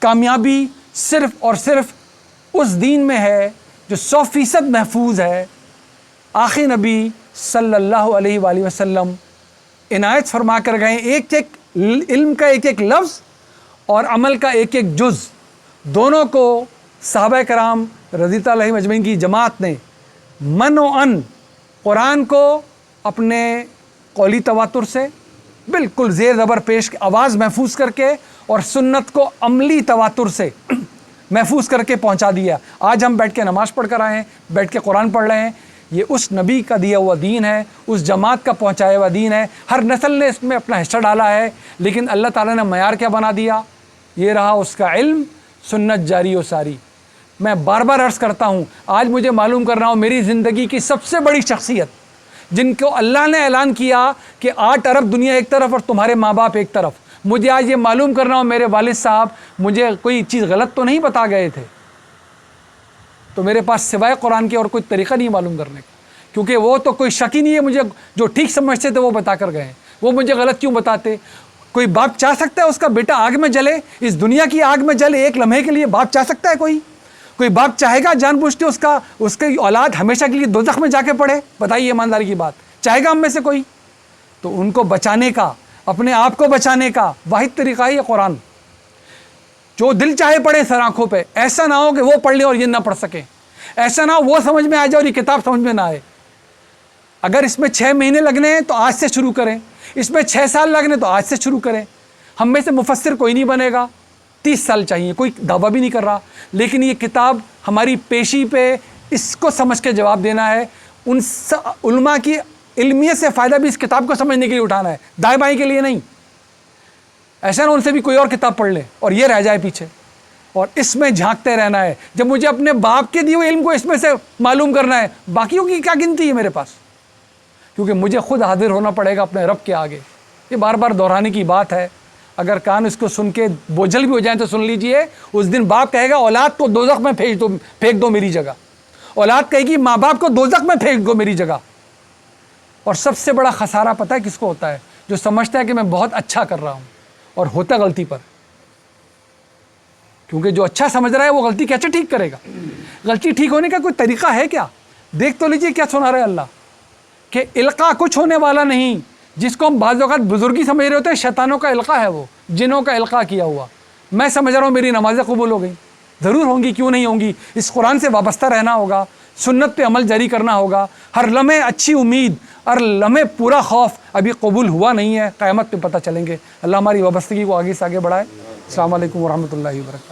کامیابی صرف اور صرف اس دین میں ہے جو 100% محفوظ ہے۔ آخری نبی صلی اللہ علیہ وآلہ وسلم عنایت فرما کر گئے، ایک ایک علم کا ایک ایک لفظ اور عمل کا ایک ایک جز، دونوں کو صحابہ کرام رضی اللہ علیہم اجمعین کی جماعت نے من و ان قرآن کو اپنے قولی تواتر سے بالکل زیر زبر پیش آواز محفوظ کر کے اور سنت کو عملی تواتر سے محفوظ کر کے پہنچا دیا۔ آج ہم بیٹھ کے نماز پڑھ کر آئے ہیں، بیٹھ کے قرآن پڑھ رہے ہیں، یہ اس نبی کا دیا ہوا دین ہے، اس جماعت کا پہنچایا ہوا دین ہے۔ ہر نسل نے اس میں اپنا حصہ ڈالا ہے، لیکن اللہ تعالیٰ نے معیار کیا بنا دیا؟ یہ رہا اس کا علم، سنت جاری و ساری۔ میں بار بار عرض کرتا ہوں، آج مجھے معلوم کر رہا ہوں میری زندگی کی سب سے بڑی شخصیت جن کو اللہ نے اعلان کیا کہ 8 ارب دنیا ایک طرف اور تمہارے ماں باپ ایک طرف، مجھے آج یہ معلوم کر رہا ہوں میرے والد صاحب مجھے کوئی چیز غلط تو نہیں بتا گئے تھے، تو میرے پاس سوائے قرآن کے اور کوئی طریقہ نہیں معلوم کرنے کا، کیونکہ وہ تو کوئی شک ہی نہیں ہے، مجھے جو ٹھیک سمجھتے تھے وہ بتا کر گئے، وہ مجھے غلط کیوں بتاتے؟ کوئی باپ چاہ سکتا ہے اس کا بیٹا آگ میں جلے، اس دنیا کی آگ میں جلے ایک لمحے کے لیے؟ باپ چاہ سکتا ہے؟ کوئی باپ چاہے گا جان بوجھ کے اس کی اولاد ہمیشہ کے لیے دوزخ میں جا کے پڑے؟ بتائیے ایمانداری کی بات، چاہے گا ہم میں سے کوئی؟ تو ان کو بچانے کا، اپنے آپ کو بچانے کا واحد طریقہ ہے یہ قرآن۔ جو دل چاہے پڑھے سر آنکھوں پہ، ایسا نہ ہو کہ وہ پڑھ لیں اور یہ نہ پڑھ سکیں، ایسا نہ ہو وہ سمجھ میں آ جائے اور یہ کتاب سمجھ میں نہ آئے۔ اگر اس میں 6 مہینے لگنے ہیں تو آج سے شروع کریں، اس میں 6 سال لگنے تو آج سے شروع کریں۔ ہم میں سے مفسر کوئی نہیں بنے گا، 30 سال چاہیے، کوئی دعویٰ بھی نہیں کر رہا، لیکن یہ کتاب ہماری پیشی پہ اس کو سمجھ کے جواب دینا ہے۔ ان علماء کی علمیت سے فائدہ بھی اس کتاب کو سمجھنے کے لیے اٹھانا ہے، دائیں بائیں کے لیے نہیں۔ ایسا نہ ان سے بھی کوئی اور کتاب پڑھ لے اور یہ رہ جائے پیچھے، اور اس میں جھانکتے رہنا ہے۔ جب مجھے اپنے باپ کے دیے ہوئے علم کو اس میں سے معلوم کرنا ہے، باقیوں کی کیا گنتی ہے میرے پاس؟ کیونکہ مجھے خود حاضر ہونا پڑے گا اپنے رب کے آگے۔ یہ بار بار دہرانے کی بات ہے، اگر کان اس کو سن کے بوجھل بھی ہو جائیں تو سن لیجئے۔ اس دن باپ کہے گا اولاد کو دوزخ میں پھینک دو میری جگہ، اولاد کہے گی ماں باپ کو دوزخ میں پھینک دو میری جگہ۔ اور سب سے بڑا خسارہ پتہ ہے کس کو ہوتا ہے؟ جو سمجھتا ہے کہ میں بہت اچھا کر رہا ہوں اور ہوتا غلطی پر، کیونکہ جو اچھا سمجھ رہا ہے وہ غلطی کیسے ٹھیک کرے گا؟ غلطی ٹھیک ہونے کا کوئی طریقہ ہے کیا؟ دیکھ تو لیجئے کیا سنا رہا ہے اللہ کہ القاء کچھ ہونے والا نہیں، جس کو ہم بعض اوقات بزرگی سمجھ رہے ہوتے ہیں، شیطانوں کا القاء ہے، وہ جنوں کا القاء کیا ہوا۔ میں سمجھ رہا ہوں میری نمازیں قبول ہو گئی، ضرور ہوں گی، کیوں نہیں ہوں گی؟ اس قرآن سے وابستہ رہنا ہوگا، سنت پہ عمل جاری کرنا ہوگا، ہر لمحے اچھی امید، ہر لمحے پورا خوف۔ ابھی قبول ہوا نہیں ہے، قیامت پہ پتہ چلیں گے۔ اللہ ہماری وابستگی کو آگے سے آگے بڑھائے۔ السلام علیکم ورحمۃ اللہ وبرکاتہ۔